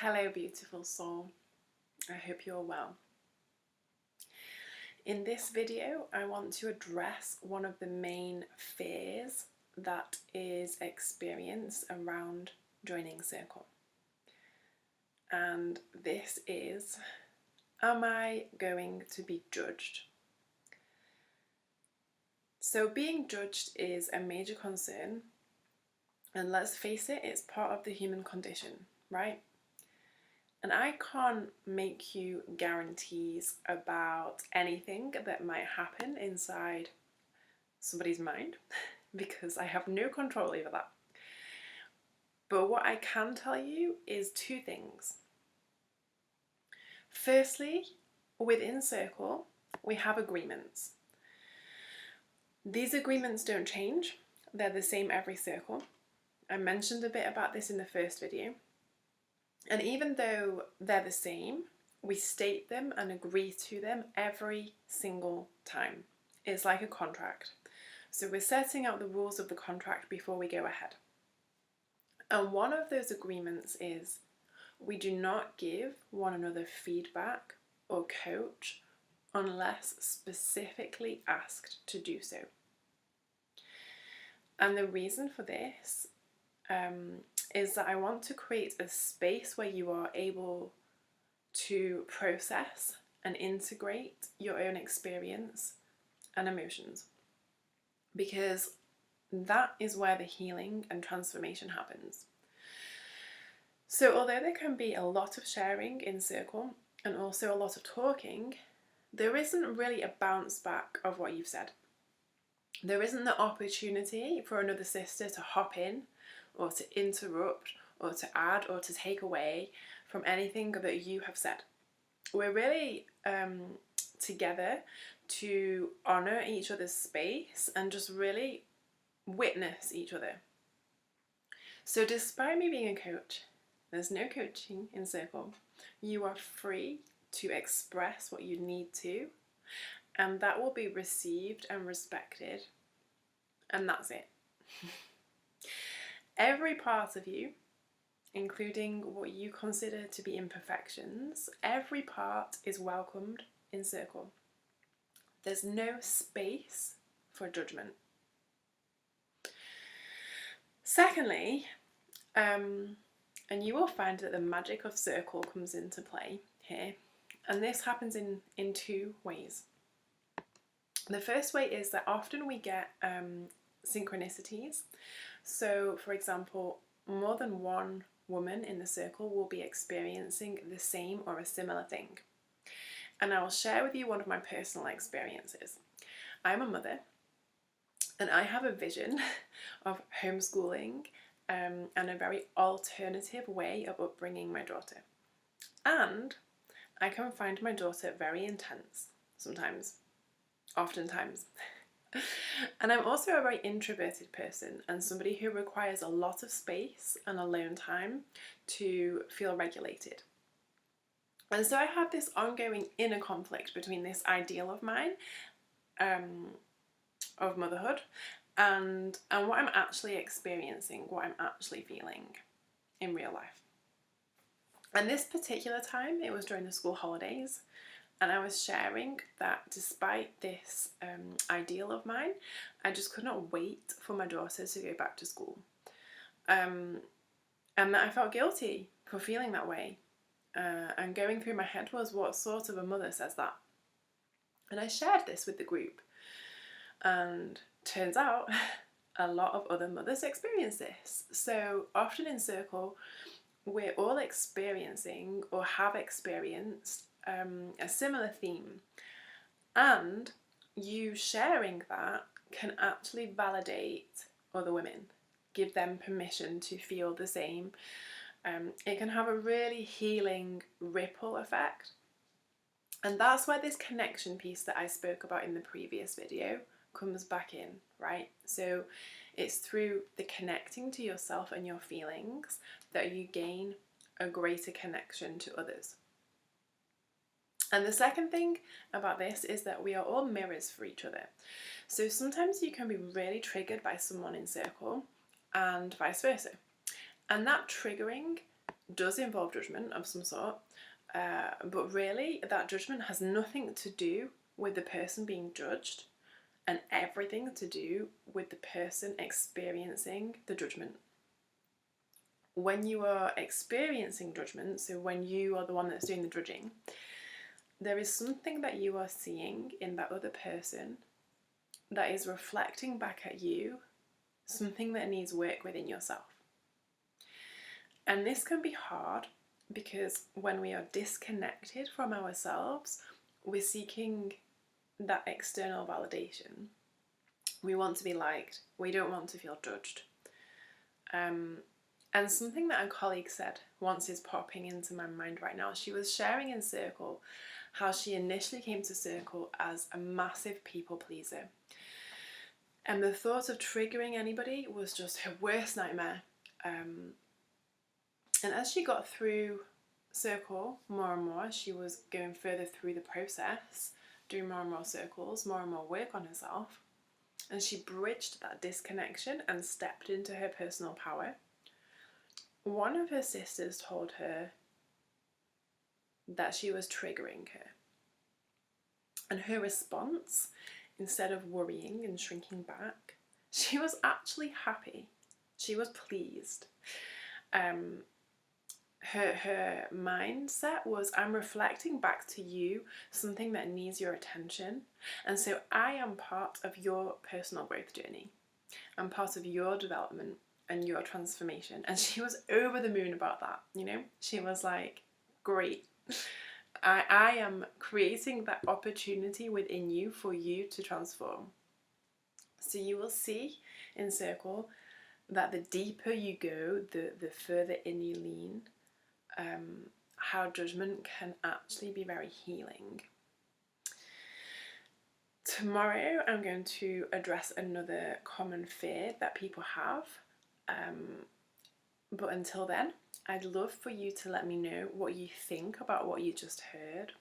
Hello, beautiful soul. I hope you're well. In this video, I want to address one of the main fears that is experienced around joining Circle. And this is, am I going to be judged? So being judged is a major concern, and let's face it, it's part of the human condition, right? And I can't make you guarantees about anything that might happen inside somebody's mind because I have no control over that. But what I can tell you is two things. Firstly, within Circle, we have agreements. These agreements don't change. They're the same every circle. I mentioned a bit about this in the first video. And even though they're the same, we state them and agree to them every single time. It's like a contract. So we're setting out the rules of the contract before we go ahead. And one of those agreements is we do not give one another feedback or coach unless specifically asked to do so. And the reason for this is that I want to create a space where you are able to process and integrate your own experience and emotions, because that is where the healing and transformation happens. So although there can be a lot of sharing in Circle and also a lot of talking, there isn't really a bounce back of what you've said. There isn't the opportunity for another sister to hop in or to interrupt or to add or to take away from anything that you have said. We're really together to honour each other's space and just really witness each other. So despite me being a coach, there's no coaching in Circle. You are free to express what you need to, and that will be received and respected, and that's it. Every part of you, including what you consider to be imperfections, every part is welcomed in Circle. There's no space for judgment. Secondly, and you will find that the magic of Circle comes into play here, and this happens in two ways. The first way is that often we get synchronicities. So, for example, more than one woman in the circle will be experiencing the same or a similar thing. And I will share with you one of my personal experiences. I'm a mother, and I have a vision of homeschooling and a very alternative way of upbringing my daughter. And I can find my daughter very intense sometimes, oftentimes. And I'm also a very introverted person and somebody who requires a lot of space and alone time to feel regulated. And so I have this ongoing inner conflict between this ideal of mine of motherhood and what I'm actually experiencing, what I'm actually feeling in real life. And this particular time, it was during the school holidays, and I was sharing that despite this ideal of mine, I just could not wait for my daughter to go back to school. And that I felt guilty for feeling that way. And going through my head was, what sort of a mother says that? And I shared this with the group. And turns out a lot of other mothers experience this. So often in Circle, we're all experiencing or have experienced a similar theme, and you sharing that can actually validate other women, give them permission to feel the same. It can have a really healing ripple effect, and that's where this connection piece that I spoke about in the previous video comes back in, right? So it's through the connecting to yourself and your feelings that you gain a greater connection to others. And the second thing about this is that we are all mirrors for each other. So sometimes you can be really triggered by someone in Circle and vice versa. And that triggering does involve judgment of some sort, but really that judgment has nothing to do with the person being judged and everything to do with the person experiencing the judgment. When you are experiencing judgment, so when you are the one that's doing the judging, there is something that you are seeing in that other person that is reflecting back at you something that needs work within yourself. And this can be hard because when we are disconnected from ourselves, we're seeking that external validation. We want to be liked. We don't want to feel judged. And something that a colleague said once is popping into my mind right now. She was sharing in Circle how she initially came to Circle as a massive people pleaser. And the thought of triggering anybody was just her worst nightmare. And as she got through Circle more and more, she was going further through the process, doing more and more circles, more and more work on herself. And she bridged that disconnection and stepped into her personal power. One of her sisters told her that she was triggering her. And her response, instead of worrying and shrinking back, she was actually happy. She was pleased. Her mindset was, I'm reflecting back to you something that needs your attention. And so I am part of your personal growth journey. I'm part of your development and your transformation. And she was over the moon about that, you know? She was like, great. I am creating that opportunity within you for you to transform. So you will see in Circle that the deeper you go, the further in you lean, how judgment can actually be very healing. Tomorrow I'm going to address another common fear that people have. But until then, I'd love for you to let me know what you think about what you just heard.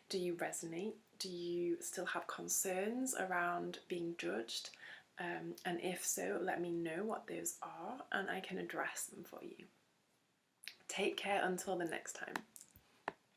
Do you resonate? Do you still have concerns around being judged? And if so, let me know what those are and I can address them for you. Take care until the next time.